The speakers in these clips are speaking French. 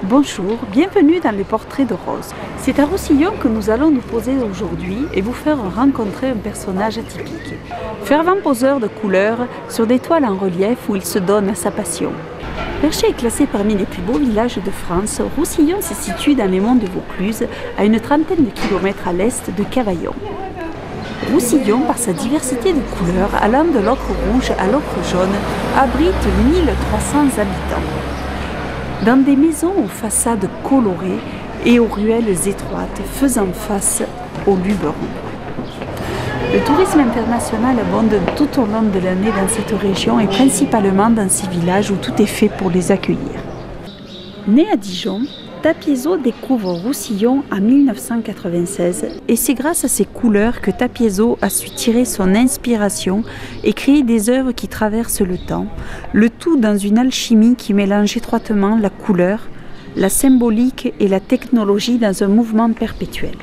Bonjour, bienvenue dans le portrait de Rose. C'est à Roussillon que nous allons nous poser aujourd'hui et vous faire rencontrer un personnage atypique. Fervent poseur de couleurs sur des toiles en relief où il se donne à sa passion. Perché est classé parmi les plus beaux villages de France, Roussillon se situe dans les monts de Vaucluse, à une trentaine de kilomètres à l'est de Cavaillon. Roussillon, par sa diversité de couleurs, allant de l'ocre rouge à l'ocre jaune, abrite 1300 habitants. Dans des maisons aux façades colorées et aux ruelles étroites faisant face au Luberon. Le tourisme international abonde tout au long de l'année dans cette région et principalement dans ces villages où tout est fait pour les accueillir. Né à Dijon, Tapiézo découvre Roussillon en 1996 et c'est grâce à ses couleurs que Tapiézo a su tirer son inspiration et créer des œuvres qui traversent le temps, le tout dans une alchimie qui mélange étroitement la couleur, la symbolique et la technologie dans un mouvement perpétuel.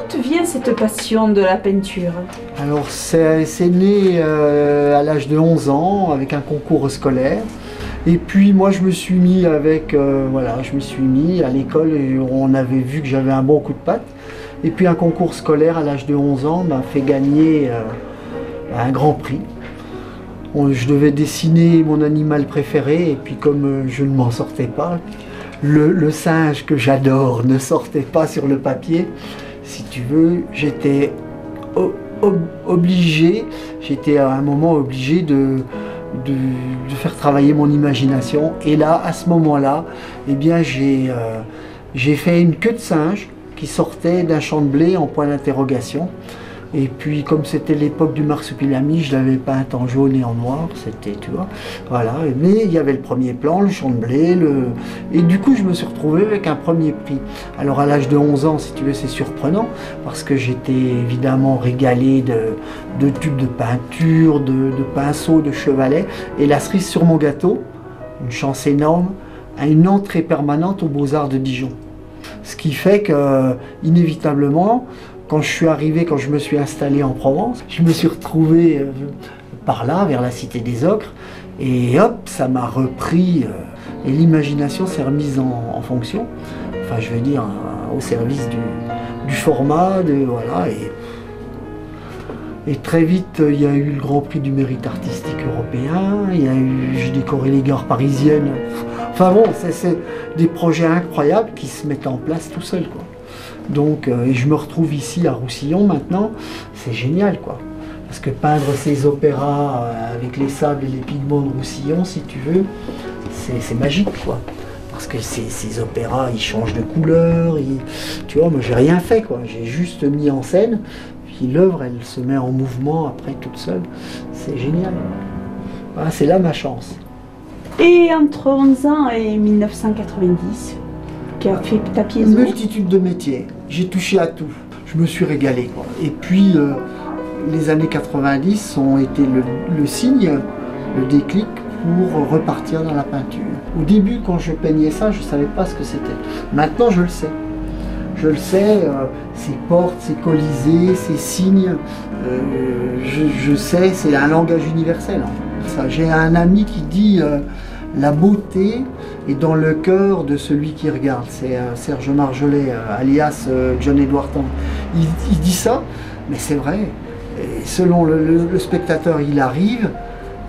D'où vient cette passion de la peinture? Alors c'est né à l'âge de 11 ans avec un concours scolaire. Et puis moi je me suis mis à l'école et on avait vu que j'avais un bon coup de patte. Et puis un concours scolaire à l'âge de 11 ans m'a fait gagner un grand prix. Je devais dessiner mon animal préféré et puis comme je ne m'en sortais pas, le singe que j'adore ne sortait pas sur le papier. Si tu veux, j'étais obligé, à un moment obligé de faire travailler mon imagination. Et là, à ce moment-là, eh bien, j'ai fait une queue de singe qui sortait d'un champ de blé en point d'interrogation. Et puis, comme c'était l'époque du marsupilami, je l'avais peint en jaune et en noir, c'était, tu vois, voilà. Mais il y avait le premier plan, le champ de blé, et du coup, je me suis retrouvé avec un premier prix. Alors, à l'âge de 11 ans, si tu veux, c'est surprenant, parce que j'étais évidemment régalé de tubes de peinture, de pinceaux, de chevalets, et la cerise sur mon gâteau, une chance énorme, à une entrée permanente aux Beaux-Arts de Dijon. Ce qui fait que, inévitablement, quand je me suis installé en Provence, je me suis retrouvé par là, vers la Cité des Ocres, et hop, ça m'a repris, et l'imagination s'est remise en fonction, enfin je veux dire, au service du format, voilà, et très vite, il y a eu le Grand Prix du mérite artistique européen, j'ai décoré les gares parisiennes, enfin bon, c'est des projets incroyables qui se mettent en place tout seuls, quoi. Donc, et je me retrouve ici à Roussillon maintenant, c'est génial quoi. Parce que peindre ces opéras avec les sables et les pigments de Roussillon, si tu veux, c'est magique quoi. Parce que ces opéras, ils changent de couleur, tu vois, moi j'ai rien fait quoi, j'ai juste mis en scène, puis l'œuvre elle se met en mouvement après toute seule, c'est génial. Voilà, c'est là ma chance. Et entre 11 ans et 1990, qu'a fait Tapiézo? Une multitude de métiers, j'ai touché à tout, je me suis régalé quoi. Et puis les années 90 ont été le signe, le déclic pour repartir dans la peinture. Au début quand je peignais ça, je ne savais pas ce que c'était. Maintenant je le sais. Je le sais, ces portes, ces colisées, ces signes, je sais, c'est un langage universel. Hein. J'ai un ami qui dit la beauté est dans le cœur de celui qui regarde. C'est Serge Marjolais, alias John Edward Tank. Il dit ça, mais c'est vrai. Et selon le spectateur, il arrive,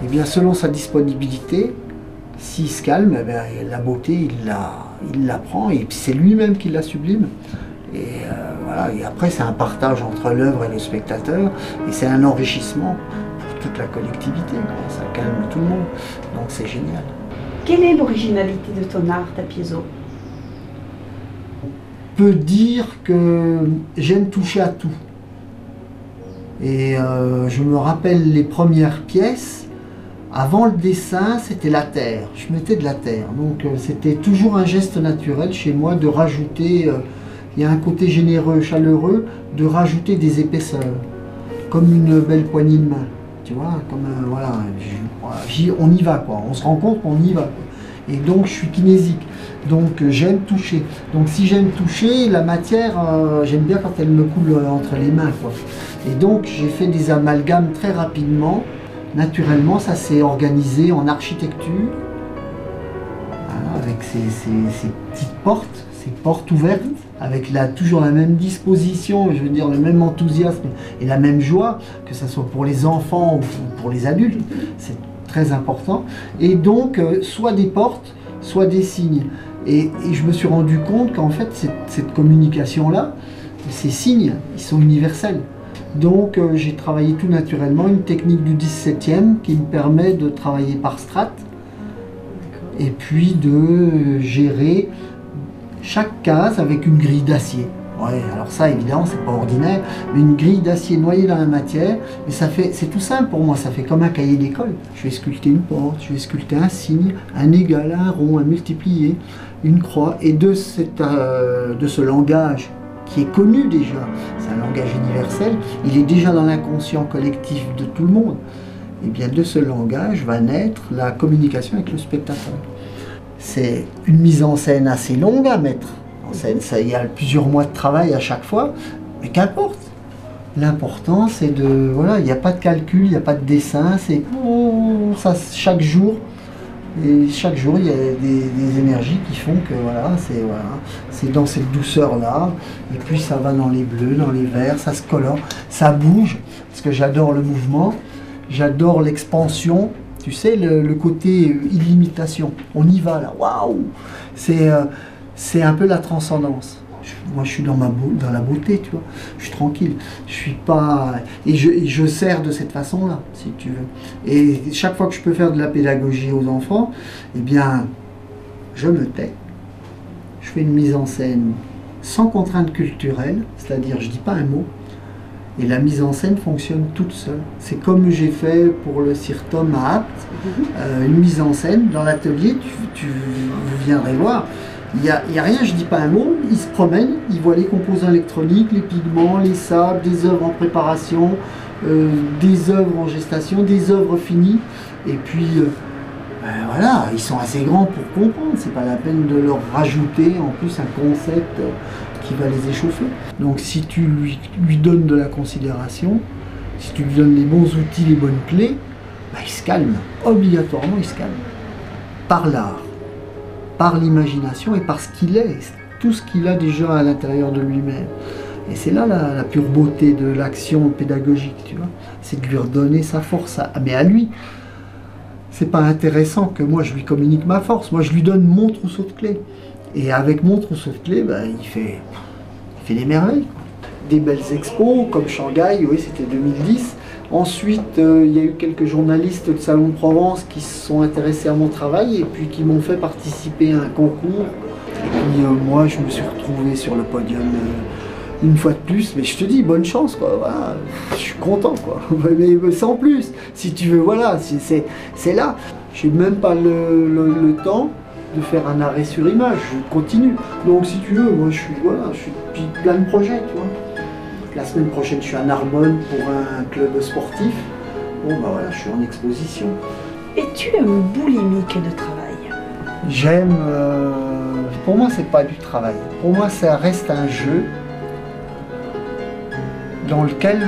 et bien selon sa disponibilité, s'il se calme, eh bien, la beauté, Il l'apprend et puis c'est lui-même qui la sublime. Et voilà, et après c'est un partage entre l'œuvre et le spectateur, et c'est un enrichissement pour toute la collectivité, quoi. Ça calme tout le monde, donc c'est génial. Quelle est l'originalité de ton art, Tapiezau? On peut dire que j'aime toucher à tout. Et je me rappelle les premières pièces, avant le dessin, c'était la terre. Je mettais de la terre. Donc c'était toujours un geste naturel chez moi de rajouter, il y a un côté généreux, chaleureux, de rajouter des épaisseurs. Comme une belle poignée de main. Tu vois, comme voilà, on y va quoi. On se rend compte qu'on y va, quoi. Et donc je suis kinésique. Donc j'aime toucher. Donc si j'aime toucher, la matière, j'aime bien quand elle me coule entre les mains, quoi. Et donc j'ai fait des amalgames très rapidement. Naturellement, ça s'est organisé en architecture, voilà, avec ces petites portes, ces portes ouvertes, avec toujours la même disposition, je veux dire le même enthousiasme et la même joie, que ce soit pour les enfants ou pour les adultes, c'est très important. Et donc, soit des portes, soit des signes. Et je me suis rendu compte qu'en fait, cette communication-là, ces signes, ils sont universels. Donc j'ai travaillé tout naturellement une technique du 17e qui me permet de travailler par strates et puis de gérer chaque case avec une grille d'acier. Ouais, alors ça évidemment c'est pas ordinaire, mais une grille d'acier noyée dans la matière, mais c'est tout simple pour moi, ça fait comme un cahier d'école. Je vais sculpter une porte, je vais sculpter un signe, un égal, un rond, un multiplié, une croix, et de ce langage qui est connu déjà, c'est un langage universel, il est déjà dans l'inconscient collectif de tout le monde, et bien de ce langage va naître la communication avec le spectateur. C'est une mise en scène assez longue à mettre en scène, il y a plusieurs mois de travail à chaque fois, mais qu'importe. L'important c'est de, voilà, il n'y a pas de calcul, il n'y a pas de dessin, c'est ça chaque jour. Et chaque jour, il y a des énergies qui font que voilà, c'est dans cette douceur-là. Et puis ça va dans les bleus, dans les verts, ça se colore, ça bouge. Parce que j'adore le mouvement, j'adore l'expansion. Tu sais, le côté illimitation. On y va là, waouh! C'est un peu la transcendance. Moi, je suis dans la beauté, tu vois. Je suis tranquille. Je suis pas... Et je sers de cette façon-là, si tu veux. Et chaque fois que je peux faire de la pédagogie aux enfants, eh bien, je me tais. Je fais une mise en scène sans contrainte culturelle, c'est-à-dire je dis pas un mot. Et la mise en scène fonctionne toute seule. C'est comme j'ai fait pour le Cirtum à Apt, une mise en scène dans l'atelier, tu viendrais voir. Il n'y a rien, je ne dis pas un mot, il se promène, il voit les composants électroniques, les pigments, les sables, des œuvres en préparation, des œuvres en gestation, des œuvres finies. Et puis, voilà, ils sont assez grands pour comprendre, c'est pas la peine de leur rajouter en plus un concept qui va les échauffer. Donc si tu lui donnes de la considération, si tu lui donnes les bons outils, les bonnes clés, bah, il se calme, obligatoirement il se calme, par l'art. Par l'imagination et par ce qu'il est, tout ce qu'il a déjà à l'intérieur de lui-même. Et c'est là la pure beauté de l'action pédagogique, tu vois. C'est de lui redonner sa force, mais à lui. C'est pas intéressant que moi je lui communique ma force, moi je lui donne mon trousseau de clés. Et avec mon trousseau de clés, ben, il fait des merveilles, quoi. Des belles expos, comme Shanghai, oui, c'était 2010. Ensuite, il y a eu quelques journalistes de Salon de Provence qui se sont intéressés à mon travail et puis qui m'ont fait participer à un concours. Et puis moi, je me suis retrouvé sur le podium une fois de plus. Mais je te dis, bonne chance, quoi. Voilà, je suis content, quoi. Mais sans plus, si tu veux, voilà, c'est là. Je n'ai même pas le temps de faire un arrêt sur image, je continue. Donc si tu veux, moi je suis plein de projets, tu vois. La semaine prochaine, je suis à Narbonne pour un club sportif. Bon, bah voilà, je suis en exposition. Es-tu un boulimique de travail? J'aime... pour moi, c'est pas du travail. Pour moi, ça reste un jeu dans lequel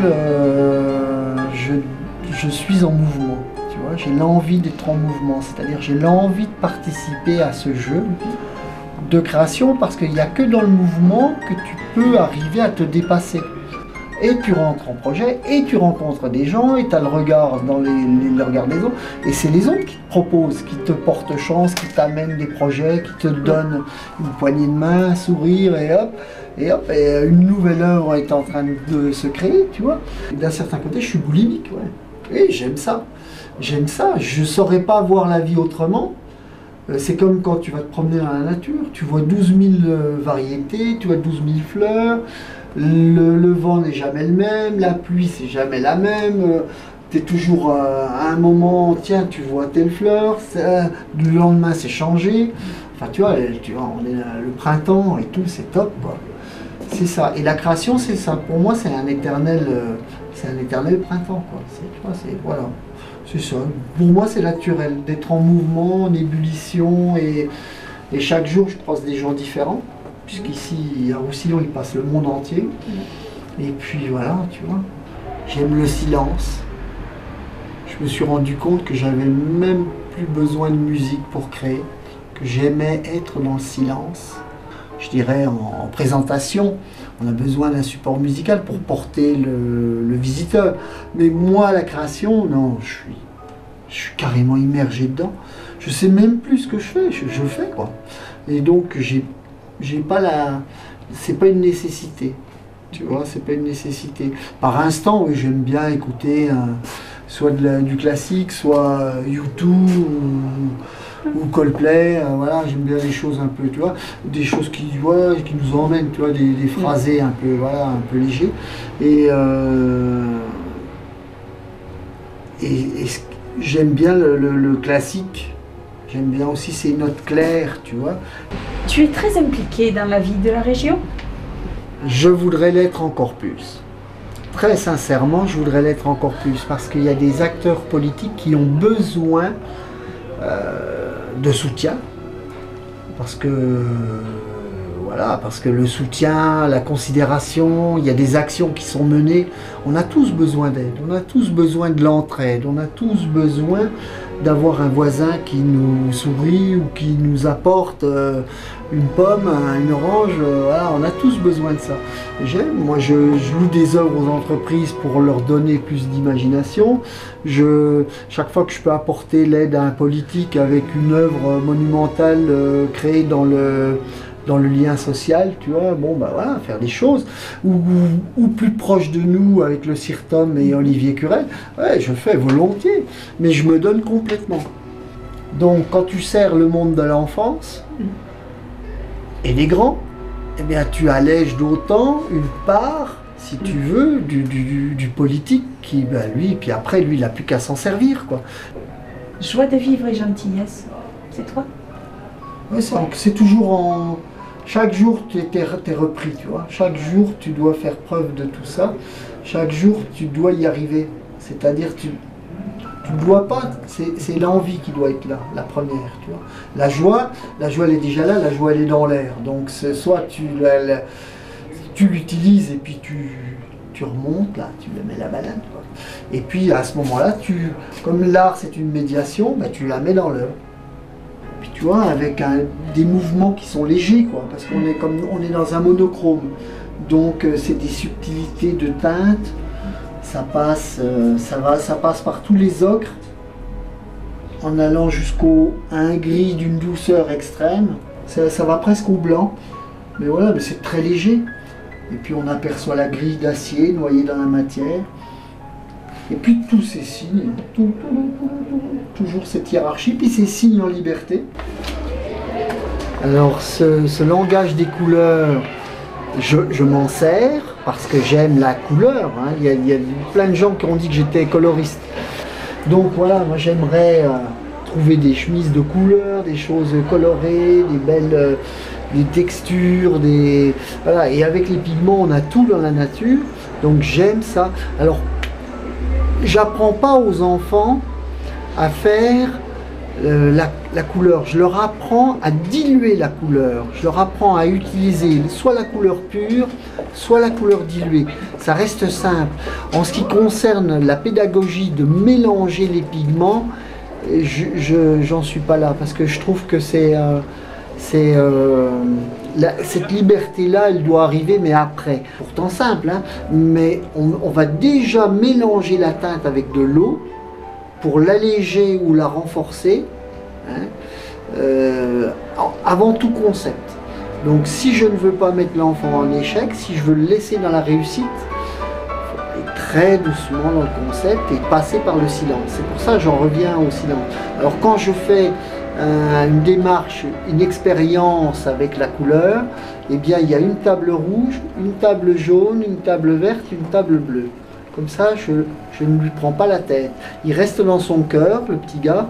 je suis en mouvement. Tu vois, j'ai l'envie d'être en mouvement. C'est-à-dire, j'ai l'envie de participer à ce jeu de création parce qu'il n'y a que dans le mouvement que tu peux arriver à te dépasser. et tu rentres en projet, et tu rencontres des gens, et tu as le regard dans le regard des autres, et c'est les autres qui te proposent, qui te portent chance, qui t'amènent des projets, qui te donnent une poignée de main, un sourire, et hop, et une nouvelle œuvre est en train de se créer, tu vois. D'un certain côté, je suis boulimique, ouais. Et j'aime ça. J'aime ça. Je ne saurais pas voir la vie autrement. C'est comme quand tu vas te promener dans la nature. Tu vois 12 000 variétés, tu vois 12 000 fleurs. Le vent n'est jamais le même, la pluie c'est jamais la même. Tu es toujours à un moment, tiens, tu vois telle fleur, le lendemain c'est changé. Enfin, tu vois, on est le printemps et tout, c'est top, quoi. C'est ça. Et la création, c'est ça. Pour moi, c'est un éternel printemps, quoi. Tu vois, voilà. C'est ça. Pour moi, c'est naturel d'être en mouvement, en ébullition, et chaque jour, je croise des gens différents, puisqu'ici, à Roussillon, il passe le monde entier. Et puis voilà, tu vois. J'aime le silence. Je me suis rendu compte que j'avais même plus besoin de musique pour créer, que j'aimais être dans le silence. Je dirais en présentation, on a besoin d'un support musical pour porter le visiteur. Mais moi, la création, non, je suis carrément immergé dedans. Je sais même plus ce que je fais, je fais quoi. Et donc, j'ai pas c'est pas une nécessité. Tu vois, c'est pas une nécessité. Par instant, oui, j'aime bien écouter soit du classique, soit U2 ou Coldplay, voilà, j'aime bien les choses un peu, tu vois, des choses qui nous emmènent, tu vois, des phrasés un peu, voilà, un peu légers. Et j'aime bien le classique, j'aime bien aussi ces notes claires, tu vois. Tu es très impliqué dans la vie de la région? Je voudrais l'être encore plus. Très sincèrement, je voudrais l'être encore plus, parce qu'il y a des acteurs politiques qui ont besoin de soutien, parce que le soutien, la considération, il y a des actions qui sont menées. On a tous besoin d'aide, on a tous besoin de l'entraide, on a tous besoin d'avoir un voisin qui nous sourit ou qui nous apporte une pomme, une orange, voilà, on a tous besoin de ça. Moi je loue des œuvres aux entreprises pour leur donner plus d'imagination. Chaque fois que je peux apporter l'aide à un politique avec une œuvre monumentale créée dans le lien social, tu vois, bon bah voilà, faire des choses, ou plus proche de nous avec le CIRTOM et Olivier Curel, ouais, je fais volontiers, mais je me donne complètement. Donc quand tu sers le monde de l'enfance et des grands, eh bien tu allèges d'autant une part, si tu veux, du politique qui, ben lui, puis après lui, il n'a plus qu'à s'en servir, quoi. Joie de vivre et gentillesse, c'est toi? Oui, c'est toujours en... Chaque jour, tu es repris, tu vois. Chaque jour, tu dois faire preuve de tout ça. Chaque jour, tu dois y arriver. C'est-à-dire, tu ne dois pas... C'est l'envie qui doit être là, la première, tu vois. La joie, elle est déjà là, la joie, elle est dans l'air. Donc, soit tu l'utilises et puis tu remontes, là, tu le mets la banane, quoi. Et puis, à ce moment-là, comme l'art, c'est une médiation, ben, tu la mets dans l'œuvre. Tu vois, avec des mouvements qui sont légers, quoi, parce qu'on est dans un monochrome. Donc c'est des subtilités de teintes, ça passe par tous les ocres, en allant jusqu'à un gris d'une douceur extrême. Ça va presque au blanc, mais voilà, mais c'est très léger. Et puis on aperçoit la grille d'acier noyée dans la matière. Et puis tous ces signes, toujours cette hiérarchie, puis ces signes en liberté. Alors ce langage des couleurs, je m'en sers parce que j'aime la couleur, hein. Il y a plein de gens qui ont dit que j'étais coloriste. Donc voilà, moi j'aimerais trouver des chemises de couleurs, des choses colorées, des belles des textures, voilà. Et avec les pigments, on a tout dans la nature, donc j'aime ça. Alors, j'apprends pas aux enfants à faire la couleur, je leur apprends à diluer la couleur, je leur apprends à utiliser soit la couleur pure, soit la couleur diluée. Ça reste simple. En ce qui concerne la pédagogie de mélanger les pigments, j'en suis pas là, parce que je trouve que Cette liberté-là, elle doit arriver, mais après. Pourtant simple, hein, mais on va déjà mélanger la teinte avec de l'eau pour l'alléger ou la renforcer, hein, avant tout concept. Donc si je ne veux pas mettre l'enfant en échec, si je veux le laisser dans la réussite, il faut aller très doucement dans le concept et passer par le silence. C'est pour ça que j'en reviens au silence. Alors quand je fais une démarche, une expérience avec la couleur, eh bien il y a une table rouge, une table jaune, une table verte, une table bleue. Comme ça, je ne lui prends pas la tête. Il reste dans son cœur, le petit gars,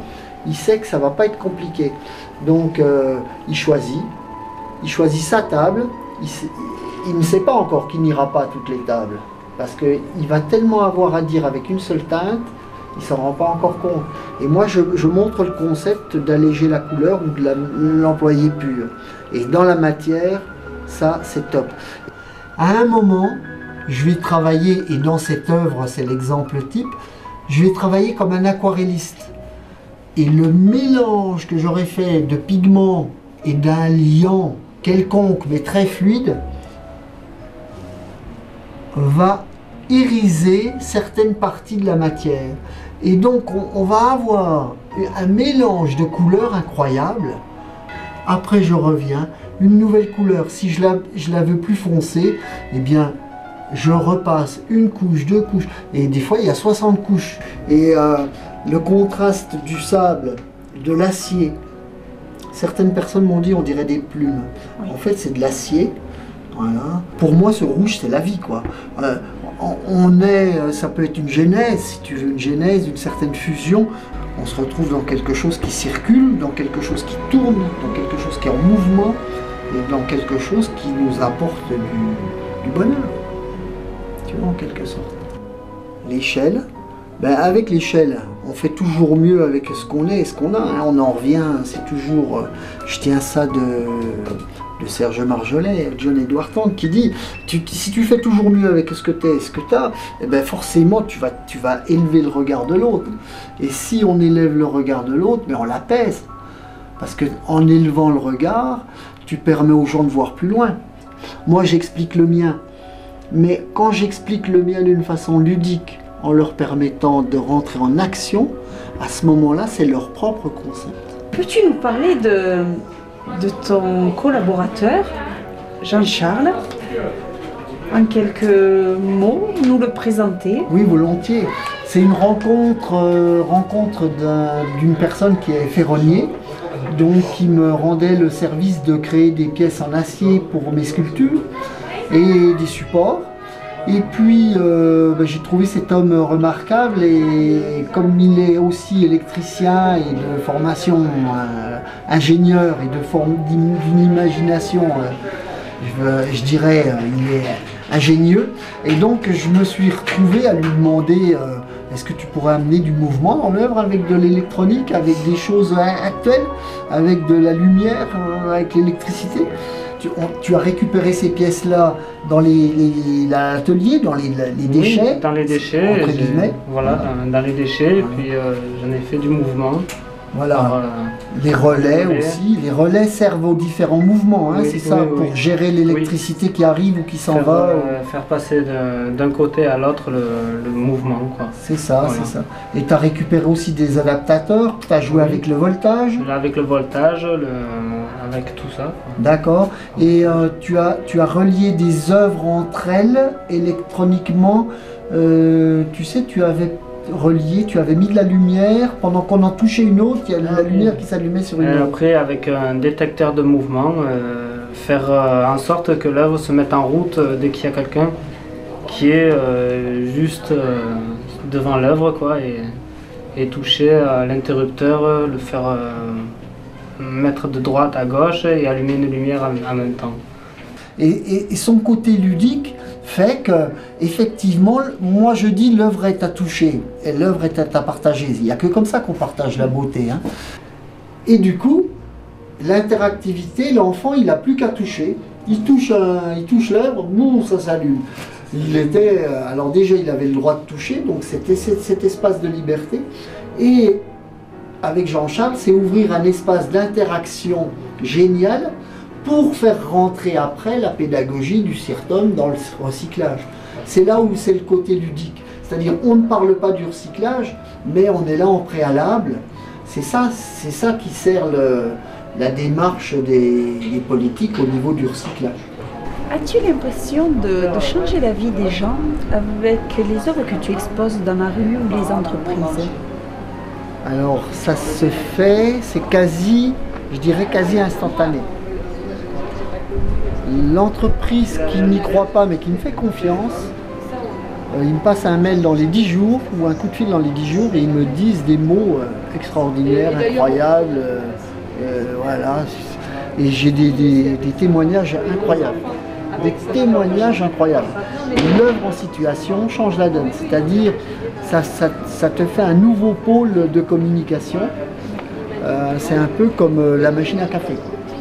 il sait que ça ne va pas être compliqué. Donc il choisit sa table, il ne sait pas encore qu'il n'ira pas à toutes les tables, parce qu'il va tellement avoir à dire avec une seule teinte, il ne s'en rend pas encore compte. Et moi je montre le concept d'alléger la couleur ou de l'employer pure. Et dans la matière, ça c'est top. À un moment, je vais travailler, et dans cette œuvre c'est l'exemple type, je vais travailler comme un aquarelliste. Et le mélange que j'aurais fait de pigments et d'un liant quelconque mais très fluide va iriser certaines parties de la matière. Et donc on va avoir un mélange de couleurs incroyable. Après je reviens, une nouvelle couleur. Si je la veux plus foncée, eh bien je repasse une couche, deux couches, et des fois il y a 60 couches. Et le contraste du sable, de l'acier, certaines personnes m'ont dit on dirait des plumes. Oui. En fait c'est de l'acier. Voilà. Pour moi ce rouge c'est la vie quoi. Ça peut être une genèse, si tu veux une genèse, une certaine fusion. On se retrouve dans quelque chose qui circule, dans quelque chose qui tourne, dans quelque chose qui est en mouvement, et dans quelque chose qui nous apporte du bonheur. Tu vois, en quelque sorte. L'échelle, ben avec l'échelle, on fait toujours mieux avec ce qu'on est et ce qu'on a. Hein. On en revient, c'est toujours... je tiens ça de Serge Marjolais, John Edward Tank, qui dit si tu fais toujours mieux avec ce que tu es et ce que tu as, eh ben forcément tu vas élever le regard de l'autre. Et si on élève le regard de l'autre, mais on l'apaise. Parce qu'en élevant le regard, tu permets aux gens de voir plus loin. Moi j'explique le mien. Mais quand j'explique le mien d'une façon ludique, en leur permettant de rentrer en action, à ce moment-là, c'est leur propre concept. Peux-tu nous parler de ton collaborateur, Jean-Charles, en quelques mots, nous le présenter? Oui, volontiers. C'est une rencontre d'une personne qui est ferronnier, donc qui me rendait le service de créer des pièces en acier pour mes sculptures et des supports. Et puis j'ai trouvé cet homme remarquable, et comme il est aussi électricien et de formation ingénieur et d'une imagination, je dirais, il est ingénieux. Et donc je me suis retrouvé à lui demander est-ce que tu pourrais amener du mouvement dans l'œuvre avec de l'électronique, avec des choses actuelles, avec de la lumière, avec l'électricité. Tu as récupéré ces pièces-là dans l'atelier, dans les déchets. Oui, dans les déchets, entre guillemets. Voilà, dans les déchets, et puis j'en ai fait du mouvement. Voilà, les relais aussi. Les relais servent aux différents mouvements, hein, oui, c'est ça, pour gérer l'électricité qui arrive ou qui s'en va. Faire passer d'un côté à l'autre le mouvement. C'est ça, voilà. C'est ça. Et tu as récupéré aussi des adaptateurs, tu as joué avec le voltage. Avec le voltage, avec tout ça. D'accord. Et tu as relié des œuvres entre elles électroniquement. Tu sais, tu avais mis de la lumière, pendant qu'on en touchait une autre, il y a la lumière qui s'allumait sur une autre. Après, avec un détecteur de mouvement, faire en sorte que l'œuvre se mette en route dès qu'il y a quelqu'un qui est juste devant l'œuvre, quoi, et toucher à l'interrupteur, le faire mettre de droite à gauche et allumer une lumière en même temps. Et son côté ludique fait que, effectivement, moi je dis l'œuvre est à toucher et l'œuvre est à partager. Il n'y a que comme ça qu'on partage la beauté. Hein. Et du coup, l'interactivité, l'enfant il n'a plus qu'à toucher. Il touche l'œuvre, boum, ça s'allume. Alors déjà il avait le droit de toucher, donc c'était cet espace de liberté. Et avec Jean-Charles, c'est ouvrir un espace d'interaction génial pour faire rentrer après la pédagogie du CIRTOM dans le recyclage. C'est là où c'est le côté ludique. C'est-à-dire on ne parle pas du recyclage, mais on est là en préalable. C'est ça qui sert la démarche des politiques au niveau du recyclage. As-tu l'impression de changer la vie des gens avec les œuvres que tu exposes dans la rue ou les entreprises? Alors ça se fait, c'est quasi, je dirais quasi instantané. L'entreprise qui n'y croit pas mais qui me fait confiance, il me passe un mail dans les 10 jours ou un coup de fil dans les 10 jours et ils me disent des mots extraordinaires, incroyables. Voilà. Et j'ai des témoignages incroyables. Des témoignages incroyables. L'œuvre en situation change la donne, c'est-à-dire ça te fait un nouveau pôle de communication. C'est un peu comme la machine à café,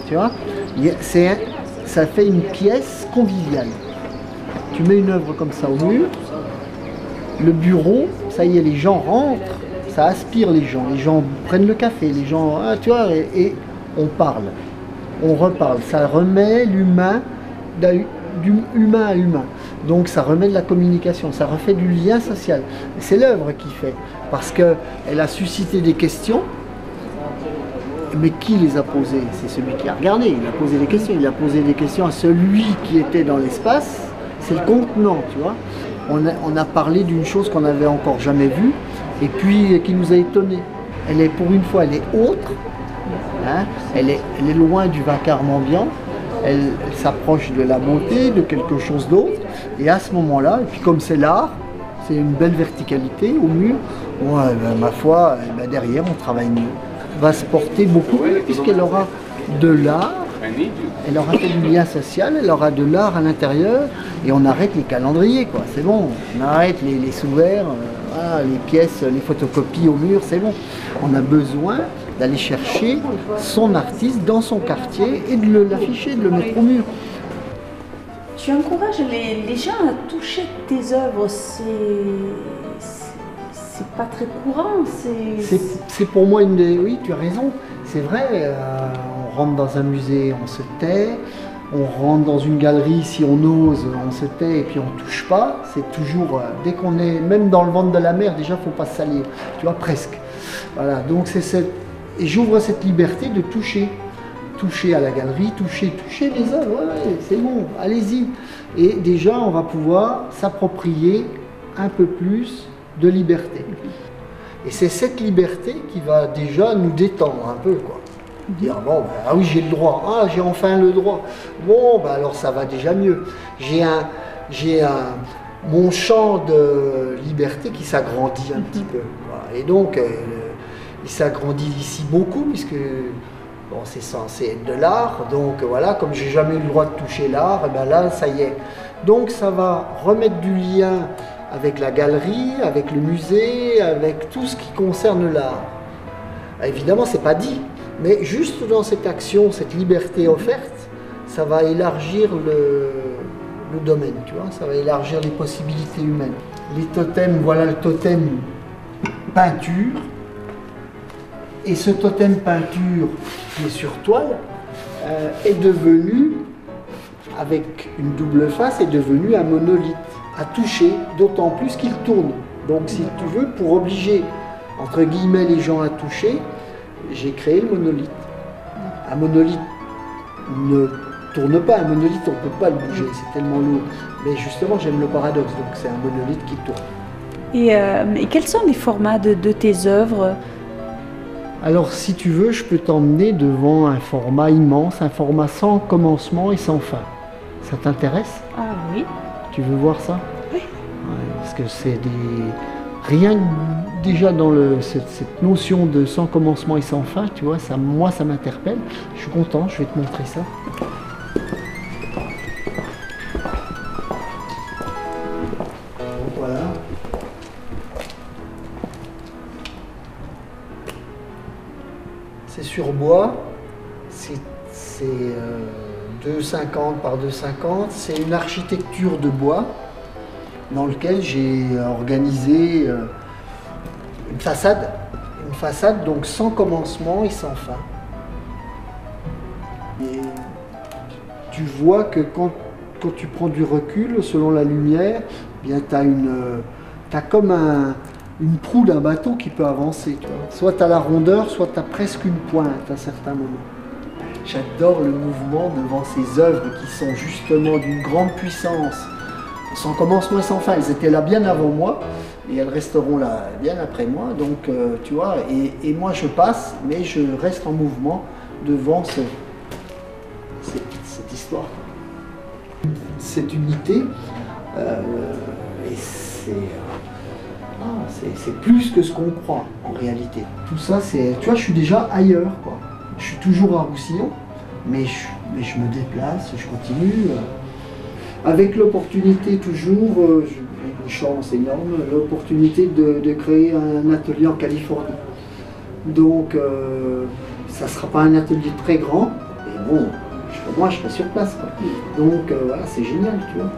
tu vois. Ça fait une pièce conviviale. Tu mets une œuvre comme ça au mur, le bureau, ça y est, les gens rentrent, ça aspire les gens prennent le café, les gens, tu vois, et on parle, on reparle, ça remet l'humain du humain à humain. Donc ça remet de la communication, ça refait du lien social. C'est l'œuvre qui fait, parce qu'elle a suscité des questions. Mais qui les a posées? C'est celui qui a regardé, il a posé des questions. Il a posé des questions à celui qui était dans l'espace, c'est le contenant, tu vois. On a parlé d'une chose qu'on n'avait encore jamais vue, et puis qui nous a étonnés. Elle est, pour une fois, elle est autre, hein, elle est loin du vacarme ambiant, elle s'approche de la beauté, de quelque chose d'autre, et à ce moment-là, et puis comme c'est l'art, c'est une belle verticalité au mur, ouais, ben, ma foi, ben, derrière on travaille mieux. Va se porter beaucoup puisqu'elle aura de l'art, elle aura du lien social, elle aura de l'art à l'intérieur et on arrête les calendriers, quoi. C'est bon, on arrête les sous-verts, voilà, les pièces, les photocopies au mur, c'est bon. On a besoin d'aller chercher son artiste dans son quartier et de l'afficher, de le mettre au mur. Tu encourages les gens à toucher tes œuvres, c'est pas très courant. C'est pour moi une des... Oui, tu as raison. C'est vrai, on rentre dans un musée, on se tait. On rentre dans une galerie, si on ose, on se tait et puis on touche pas. C'est toujours... dès qu'on est même dans le ventre de la mer, déjà, faut pas se salir. Tu vois, presque. Voilà, donc c'est cette... Et j'ouvre cette liberté de toucher. Toucher à la galerie, toucher les œuvres. Ouais, c'est bon, allez-y. Et déjà, on va pouvoir s'approprier un peu plus de liberté. Et c'est cette liberté qui va déjà nous détendre un peu, quoi. Dire, bon, ben, ah oui, j'ai le droit, ah, j'ai enfin le droit. Bon, ben, alors ça va déjà mieux. Mon champ de liberté qui s'agrandit un petit peu. Voilà. Et donc, il s'agrandit ici beaucoup, puisque bon, c'est censé être de l'art. Donc voilà, comme j'ai jamais eu le droit de toucher l'art, ben là, ça y est. Donc ça va remettre du lien avec la galerie, avec le musée, avec tout ce qui concerne l'art. Évidemment, c'est pas dit, mais juste dans cette action, cette liberté offerte, ça va élargir le domaine, tu vois, ça va élargir les possibilités humaines. Les totems, voilà le totem peinture, et ce totem peinture qui est sur toile est devenu, avec une double face, est devenu un monolithe à toucher, d'autant plus qu'il tourne. Donc si tu veux, pour obliger entre guillemets les gens à toucher, j'ai créé le monolithe. Un monolithe ne tourne pas, un monolithe on ne peut pas le bouger, c'est tellement lourd. Mais justement j'aime le paradoxe, donc c'est un monolithe qui tourne. Et quels sont les formats de tes œuvres? Alors si tu veux, je peux t'emmener devant un format immense, un format sans commencement et sans fin. Ça t'intéresse? Ah oui. Tu veux voir ça? Oui. Ouais, parce que c'est des... Rien que déjà dans cette notion de sans commencement et sans fin, tu vois, ça, moi ça m'interpelle. Je suis content, je vais te montrer ça. Voilà. C'est sur bois, c'est 2,50 par 2,50. C'est une architecture de bois dans lequel j'ai organisé une façade donc sans commencement et sans fin. Et tu vois que quand tu prends du recul, selon la lumière, eh bien t'as comme une proue d'un bateau qui peut avancer. Tu vois. Soit tu as la rondeur, soit tu as presque une pointe à certains moments. J'adore le mouvement devant ces œuvres qui sont justement d'une grande puissance, sans commencement et sans fin. Elles étaient là bien avant moi et elles resteront là bien après moi. Donc tu vois, et moi je passe, mais je reste en mouvement devant cette histoire. Cette unité, et c'est plus que ce qu'on croit en réalité. Tout ça, tu vois, je suis déjà ailleurs, quoi. Je suis toujours à Roussillon, mais je me déplace, je continue. Avec l'opportunité toujours, une chance énorme, l'opportunité de créer un atelier en Californie. Donc, ça ne sera pas un atelier très grand, mais bon, moi je serai sur place, quoi. Donc voilà, c'est génial, tu vois.